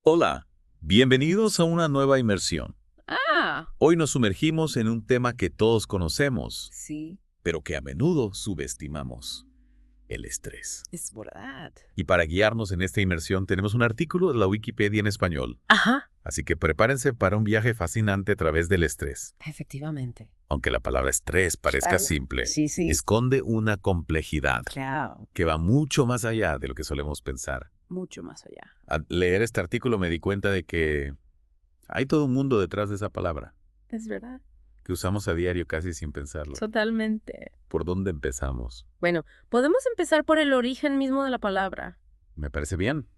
Hola, bienvenidos a una nueva inmersión. Ah, Hoy nos sumergimos en un tema que todos conocemos, sí, pero que a menudo subestimamos, el estrés. es verdad. Y para guiarnos en esta inmersión tenemos un artículo de la Wikipedia en español, Ajá, así que prepárense para un viaje fascinante a través del estrés. efectivamente. Aunque la palabra estrés parezca Claro. simple, Sí, sí. esconde una complejidad Claro, que va mucho más allá de lo que solemos pensar. mucho más allá. Al leer este artículo me di cuenta de que hay todo un mundo detrás de esa palabra, Es verdad. que usamos a diario casi sin pensarlo. Totalmente. ¿Por dónde empezamos? Bueno, podemos empezar por el origen mismo de la palabra. Me parece bien.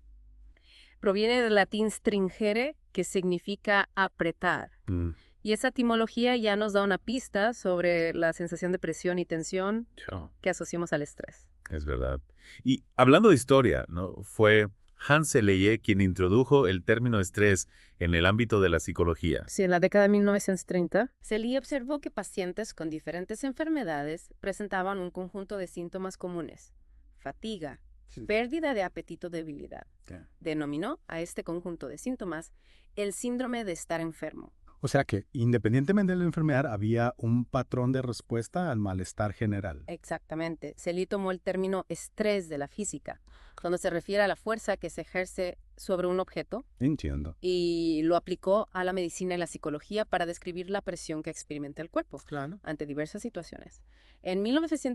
Proviene del latín stringere, que significa apretar. Mm, Y esa etimología ya nos da una pista sobre la sensación de presión y tensión chao, que asociamos al estrés. es verdad. Y hablando de historia, ¿no? Fue Hans Selye quien introdujo el término estrés en el ámbito de la psicología. Sí, en la década de 1930, Selye observó que pacientes con diferentes enfermedades presentaban un conjunto de síntomas comunes: fatiga, Sí. pérdida de apetito, debilidad. Ya. Denominó a este conjunto de síntomas el síndrome de estar enfermo. O sea que, independientemente de la enfermedad, había un patrón de respuesta al malestar general. Exactamente. Selye tomó el término estrés de la física, cuando se refiere a la fuerza que se ejerce sobre un objeto, Entiendo. y lo aplicó a la medicina y la psicología para describir la presión que experimenta el cuerpo Claro. ante diversas situaciones. En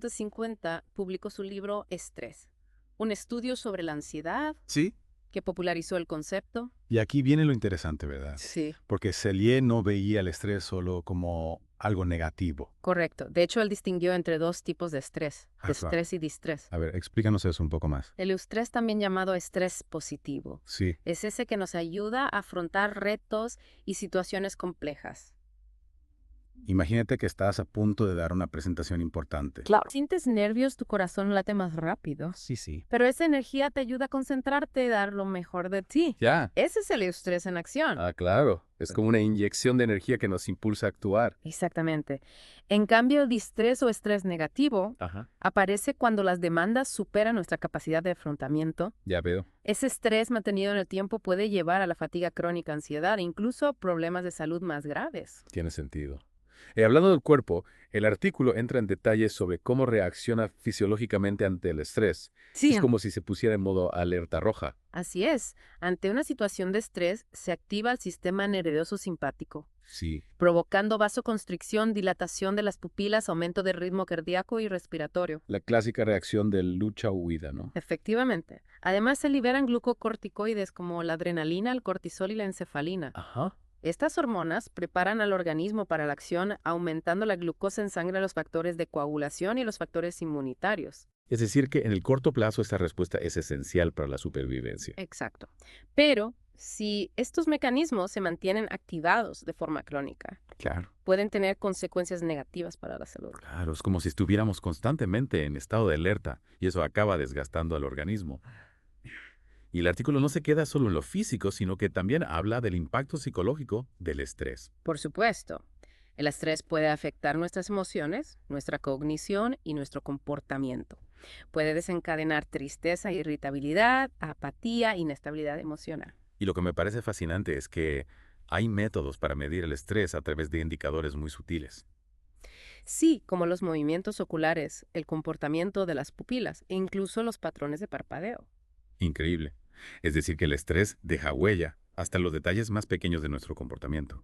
1950 publicó su libro Estrés, un estudio sobre la ansiedad Sí. que popularizó el concepto. Y aquí viene lo interesante, ¿verdad? Sí, Porque Selye no veía el estrés solo como algo negativo. correcto. De hecho, él distinguió entre dos tipos de estrés, Ah, claro. estrés y distrés. A ver, explícanos eso un poco más. El estrés, también llamado estrés positivo, Sí. es ese que nos ayuda a afrontar retos y situaciones complejas. Imagínate que estás a punto de dar una presentación importante. Claro. Sientes nervios, tu corazón late más rápido. Sí. Pero esa energía te ayuda a concentrarte y dar lo mejor de ti. Ya. Ese es el estrés en acción. Claro. Es como una inyección de energía que nos impulsa a actuar. Exactamente. En cambio, el distrés o estrés negativo Ajá. aparece cuando las demandas superan nuestra capacidad de afrontamiento. Ya veo. Ese estrés mantenido en el tiempo puede llevar a la fatiga crónica, ansiedad e incluso problemas de salud más graves. Tiene sentido. Hablando del cuerpo, el artículo entra en detalles sobre cómo reacciona fisiológicamente ante el estrés. Sí, Es como si se pusiera en modo alerta roja. así es. Ante una situación de estrés, se activa el sistema nervioso simpático, Sí. provocando vasoconstricción, dilatación de las pupilas, aumento del ritmo cardíaco y respiratorio. La clásica reacción de lucha-huida, ¿no? Efectivamente. Además, se liberan glucocorticoides como la adrenalina, el cortisol y la encefalina. Ajá. Estas hormonas preparan al organismo para la acción, aumentando la glucosa en sangre, los factores de coagulación y los factores inmunitarios. Es decir, que en el corto plazo esta respuesta es esencial para la supervivencia. Exacto. Pero si estos mecanismos se mantienen activados de forma crónica, Claro. pueden tener consecuencias negativas para la salud. Claro, es como si estuviéramos constantemente en estado de alerta y eso acaba desgastando al organismo. Y el artículo no se queda solo en lo físico, sino que también habla del impacto psicológico del estrés. Por supuesto, el estrés puede afectar nuestras emociones, nuestra cognición y nuestro comportamiento. Puede desencadenar tristeza, irritabilidad, apatía, inestabilidad emocional. Y lo que me parece fascinante es que hay métodos para medir el estrés a través de indicadores muy sutiles. Sí, como los movimientos oculares, el comportamiento de las pupilas e incluso los patrones de parpadeo. Increíble. Es decir, que el estrés deja huella hasta los detalles más pequeños de nuestro comportamiento.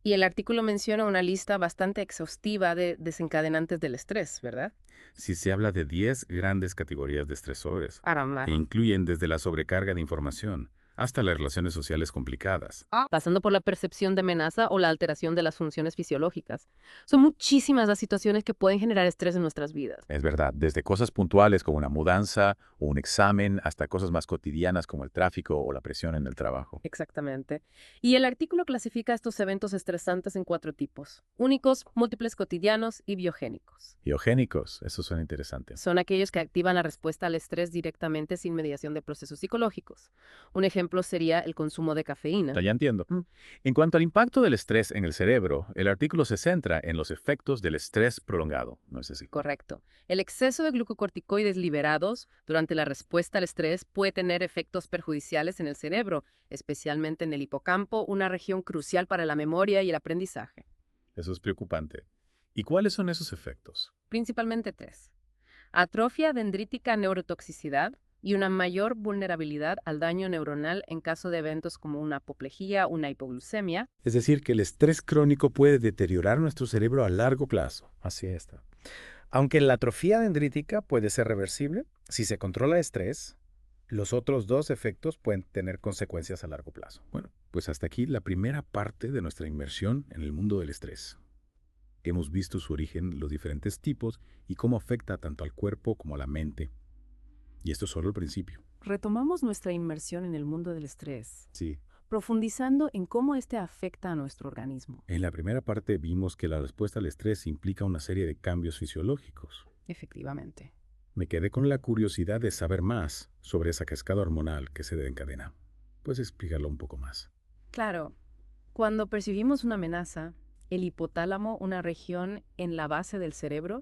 Y el artículo menciona una lista bastante exhaustiva de desencadenantes del estrés, ¿verdad? Si se habla de 10 grandes categorías de estresores, Caramba. que incluyen desde la sobrecarga de información hasta las relaciones sociales complicadas. Pasando por la percepción de amenaza o la alteración de las funciones fisiológicas. Son muchísimas las situaciones que pueden generar estrés en nuestras vidas. Es verdad, desde cosas puntuales como una mudanza o un examen hasta cosas más cotidianas como el tráfico o la presión en el trabajo. Exactamente. Y el artículo clasifica estos eventos estresantes en 4 tipos: únicos, múltiples, cotidianos y biogénicos. Biogénicos, eso suena interesante. Son aquellos que activan la respuesta al estrés directamente sin mediación de procesos psicológicos. Un ejemplo ejemplo sería el consumo de cafeína. Ya entiendo. Mm. En cuanto al impacto del estrés en el cerebro, el artículo se centra en los efectos del estrés prolongado, ¿no es así? Correcto. El exceso de glucocorticoides liberados durante la respuesta al estrés puede tener efectos perjudiciales en el cerebro, especialmente en el hipocampo, una región crucial para la memoria y el aprendizaje. Eso es preocupante. ¿Y cuáles son esos efectos? Principalmente tres: atrofia dendrítica, neurotoxicidad y una mayor vulnerabilidad al daño neuronal en caso de eventos como una apoplejía, una hipoglucemia. Es decir, que el estrés crónico puede deteriorar nuestro cerebro a largo plazo. Así está. Aunque la atrofia dendrítica puede ser reversible, si se controla el estrés, los otros dos efectos pueden tener consecuencias a largo plazo. Bueno, pues hasta aquí la primera parte de nuestra inmersión en el mundo del estrés. Hemos visto su origen, los diferentes tipos y cómo afecta tanto al cuerpo como a la mente. Y esto es solo el principio. Retomamos nuestra inmersión en el mundo del estrés, Sí. profundizando en cómo este afecta a nuestro organismo. En la primera parte vimos que la respuesta al estrés implica una serie de cambios fisiológicos. Efectivamente. Me quedé con la curiosidad de saber más sobre esa cascada hormonal que se desencadena. ¿Puedes explicarlo un poco más? Claro, cuando percibimos una amenaza, el hipotálamo, una región en la base del cerebro,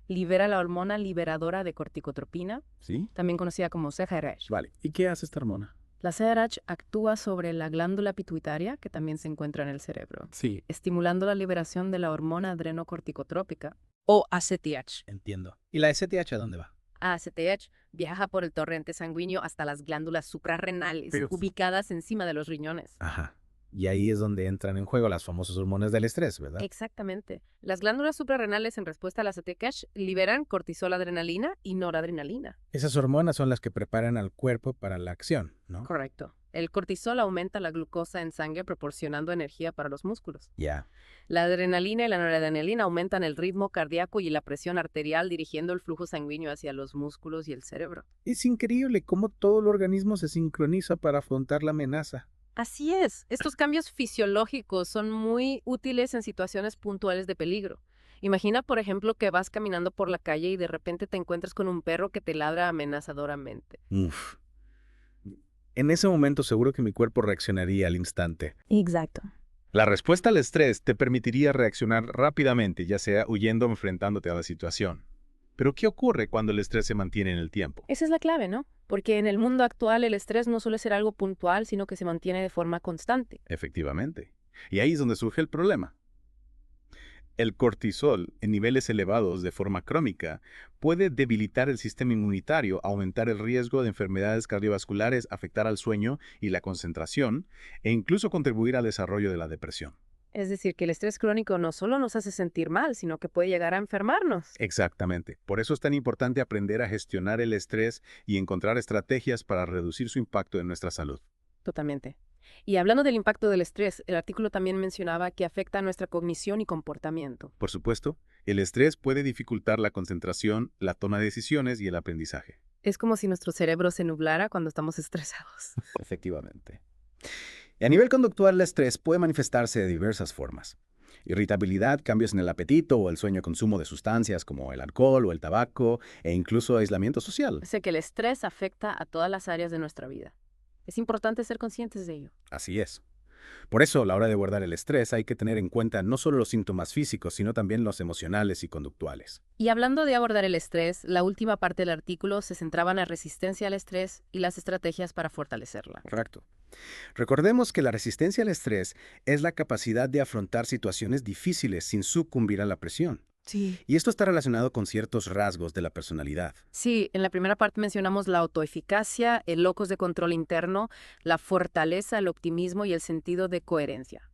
libera la hormona liberadora de corticotropina, ¿Sí? también conocida como CRH. Vale. ¿Y qué hace esta hormona? La CRH actúa sobre la glándula pituitaria, que también se encuentra en el cerebro, Sí. estimulando la liberación de la hormona adrenocorticotrópica, o ACTH. Entiendo. ¿Y la STH a dónde va? ACTH viaja por el torrente sanguíneo hasta las glándulas suprarrenales, Pero- ubicadas encima de los riñones. Ajá. Y ahí es donde entran en juego las famosas hormonas del estrés, ¿verdad? Exactamente. Las glándulas suprarrenales, en respuesta a la ACTH, liberan cortisol, adrenalina y noradrenalina. Esas hormonas son las que preparan al cuerpo para la acción, ¿no? Correcto. El cortisol aumenta la glucosa en sangre, proporcionando energía para los músculos. Ya. La adrenalina y la noradrenalina aumentan el ritmo cardíaco y la presión arterial, dirigiendo el flujo sanguíneo hacia los músculos y el cerebro. Es increíble cómo todo el organismo se sincroniza para afrontar la amenaza. Así es. Estos cambios fisiológicos son muy útiles en situaciones puntuales de peligro. Imagina, por ejemplo, que vas caminando por la calle y de repente te encuentras con un perro que te ladra amenazadoramente. Uf. En ese momento seguro que mi cuerpo reaccionaría al instante. Exacto. La respuesta al estrés te permitiría reaccionar rápidamente, ya sea huyendo o enfrentándote a la situación. Pero ¿qué ocurre cuando el estrés se mantiene en el tiempo? Esa es la clave, ¿no? Porque en el mundo actual el estrés no suele ser algo puntual, sino que se mantiene de forma constante. Efectivamente. Y ahí es donde surge el problema. El cortisol en niveles elevados de forma crónica puede debilitar el sistema inmunitario, aumentar el riesgo de enfermedades cardiovasculares, afectar al sueño y la concentración, e incluso contribuir al desarrollo de la depresión. Es decir, que el estrés crónico no solo nos hace sentir mal, sino que puede llegar a enfermarnos. Exactamente. Por eso es tan importante aprender a gestionar el estrés y encontrar estrategias para reducir su impacto en nuestra salud. Totalmente. Y hablando del impacto del estrés, el artículo también mencionaba que afecta a nuestra cognición y comportamiento. Por supuesto, el estrés puede dificultar la concentración, la toma de decisiones y el aprendizaje. Es como si nuestro cerebro se nublara cuando estamos estresados. Efectivamente. Y a nivel conductual, el estrés puede manifestarse de diversas formas. Irritabilidad, cambios en el apetito o el sueño, consumo de sustancias como el alcohol o el tabaco e incluso aislamiento social. Sé que el estrés afecta a todas las áreas de nuestra vida. Es importante ser conscientes de ello. Así es. Por eso, a la hora de abordar el estrés, hay que tener en cuenta no solo los síntomas físicos, sino también los emocionales y conductuales. Y hablando de abordar el estrés, la última parte del artículo se centraba en la resistencia al estrés y las estrategias para fortalecerla. Correcto. Recordemos que la resistencia al estrés es la capacidad de afrontar situaciones difíciles sin sucumbir a la presión. Sí. Y esto está relacionado con ciertos rasgos de la personalidad. Sí, en la primera parte mencionamos la autoeficacia, el locus de control interno, la fortaleza, el optimismo y el sentido de coherencia.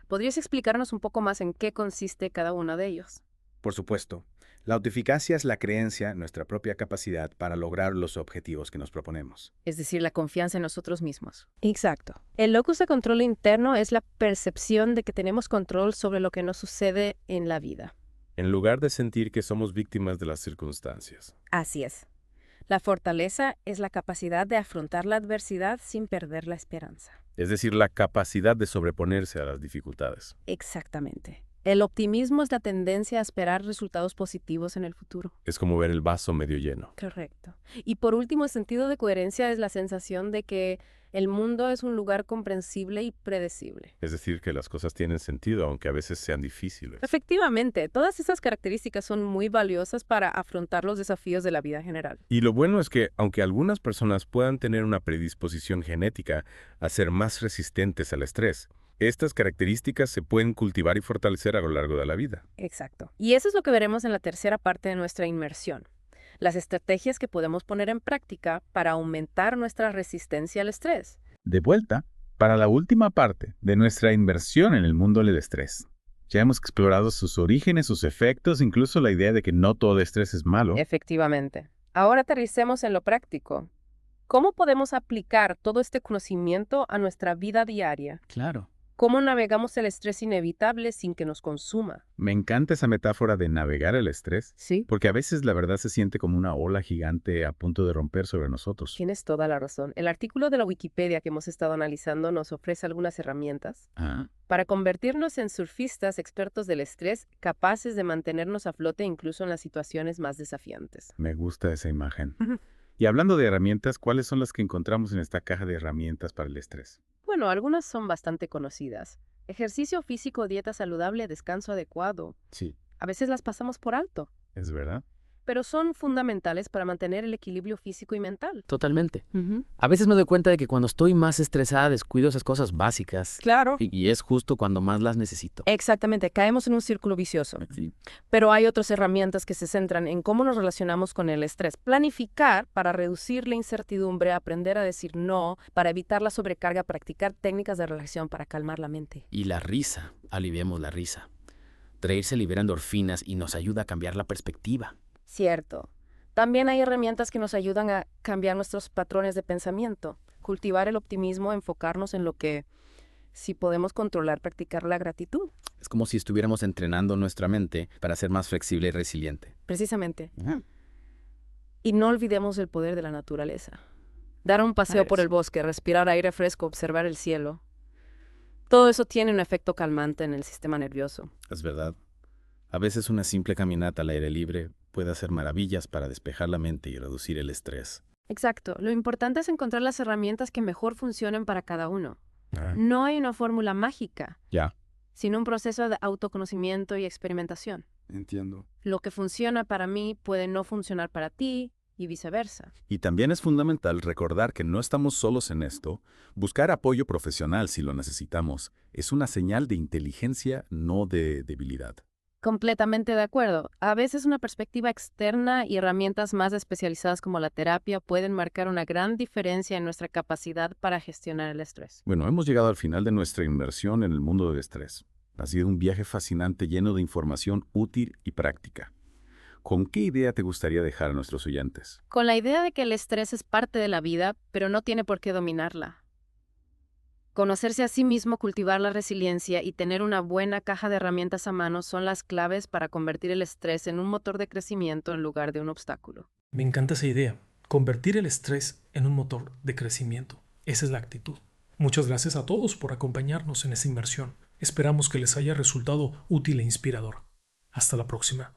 ¿Podrías explicarnos un poco más en qué consiste cada uno de ellos? Por supuesto, la autoeficacia es la creencia en nuestra propia capacidad para lograr los objetivos que nos proponemos. Es decir, la confianza en nosotros mismos. Exacto. El locus de control interno es la percepción de que tenemos control sobre lo que nos sucede en la vida. En lugar de sentir que somos víctimas de las circunstancias. Así es. La fortaleza es la capacidad de afrontar la adversidad sin perder la esperanza. Es decir, la capacidad de sobreponerse a las dificultades. Exactamente. El optimismo es la tendencia a esperar resultados positivos en el futuro. Es como ver el vaso medio lleno. Correcto. Y por último, el sentido de coherencia es la sensación de que el mundo es un lugar comprensible y predecible. Es decir, que las cosas tienen sentido, aunque a veces sean difíciles. Efectivamente, todas esas características son muy valiosas para afrontar los desafíos de la vida general. Y lo bueno es que, aunque algunas personas puedan tener una predisposición genética a ser más resistentes al estrés, estas características se pueden cultivar y fortalecer a lo largo de la vida. Exacto. Y eso es lo que veremos en la tercera parte de nuestra inmersión. Las estrategias que podemos poner en práctica para aumentar nuestra resistencia al estrés. De vuelta, para la última parte de nuestra inversión en el mundo del estrés. Ya hemos explorado sus orígenes, sus efectos, incluso la idea de que no todo estrés es malo. Efectivamente. Ahora aterricemos en lo práctico. ¿Cómo podemos aplicar todo este conocimiento a nuestra vida diaria? Claro. ¿Cómo navegamos el estrés inevitable sin que nos consuma? Me encanta esa metáfora de navegar el estrés, Sí, porque a veces la verdad se siente como una ola gigante a punto de romper sobre nosotros. tienes toda la razón. El artículo de la Wikipedia que hemos estado analizando nos ofrece algunas herramientas Ah, para convertirnos en surfistas expertos del estrés, capaces de mantenernos a flote incluso en las situaciones más desafiantes. Me gusta esa imagen. Ujú. Y hablando de herramientas, ¿cuáles son las que encontramos en esta caja de herramientas para el estrés? Bueno, algunas son bastante conocidas. Ejercicio físico, dieta saludable, descanso adecuado. sí. A veces las pasamos por alto, ¿Es verdad? pero son fundamentales para mantener el equilibrio físico y mental. Totalmente. A veces me doy cuenta de que cuando estoy más estresada descuido esas cosas básicas. Claro. Y es justo cuando más las necesito. Exactamente, caemos en un círculo vicioso. Sí. Pero hay otras herramientas que se centran en cómo nos relacionamos con el estrés. Planificar para reducir la incertidumbre, aprender a decir no, para evitar la sobrecarga, practicar técnicas de relajación para calmar la mente. Y la risa, aliviemos la risa. Reírse libera endorfinas y nos ayuda a cambiar la perspectiva. Cierto. También hay herramientas que nos ayudan a cambiar nuestros patrones de pensamiento, cultivar el optimismo, enfocarnos en lo que sí podemos controlar, practicar la gratitud. Es como si estuviéramos entrenando nuestra mente para ser más flexible y resiliente. Precisamente. Ajá. Y no olvidemos el poder de la naturaleza. Dar un paseo por el bosque, respirar aire fresco, observar el cielo. Todo eso tiene un efecto calmante en el sistema nervioso. Es verdad. A veces una simple caminata al aire libre puede hacer maravillas para despejar la mente y reducir el estrés. Exacto. Lo importante es encontrar las herramientas que mejor funcionen para cada uno. Ah. No hay una fórmula mágica, Ya. sino un proceso de autoconocimiento y experimentación. Entiendo. Lo que funciona para mí puede no funcionar para ti y viceversa. Y también es fundamental recordar que no estamos solos en esto. Buscar apoyo profesional si lo necesitamos es una señal de inteligencia, no de debilidad. Completamente de acuerdo. A veces una perspectiva externa y herramientas más especializadas como la terapia pueden marcar una gran diferencia en nuestra capacidad para gestionar el estrés. Bueno, hemos llegado al final de nuestra inmersión en el mundo del estrés. Ha sido un viaje fascinante lleno de información útil y práctica. ¿Con qué idea te gustaría dejar a nuestros oyentes? Con la idea de que el estrés es parte de la vida, pero no tiene por qué dominarla. Conocerse a sí mismo, cultivar la resiliencia y tener una buena caja de herramientas a mano son las claves para convertir el estrés en un motor de crecimiento en lugar de un obstáculo. Me encanta esa idea, convertir el estrés en un motor de crecimiento. Esa es la actitud. Muchas gracias a todos por acompañarnos en esta inmersión. Esperamos que les haya resultado útil e inspirador. Hasta la próxima.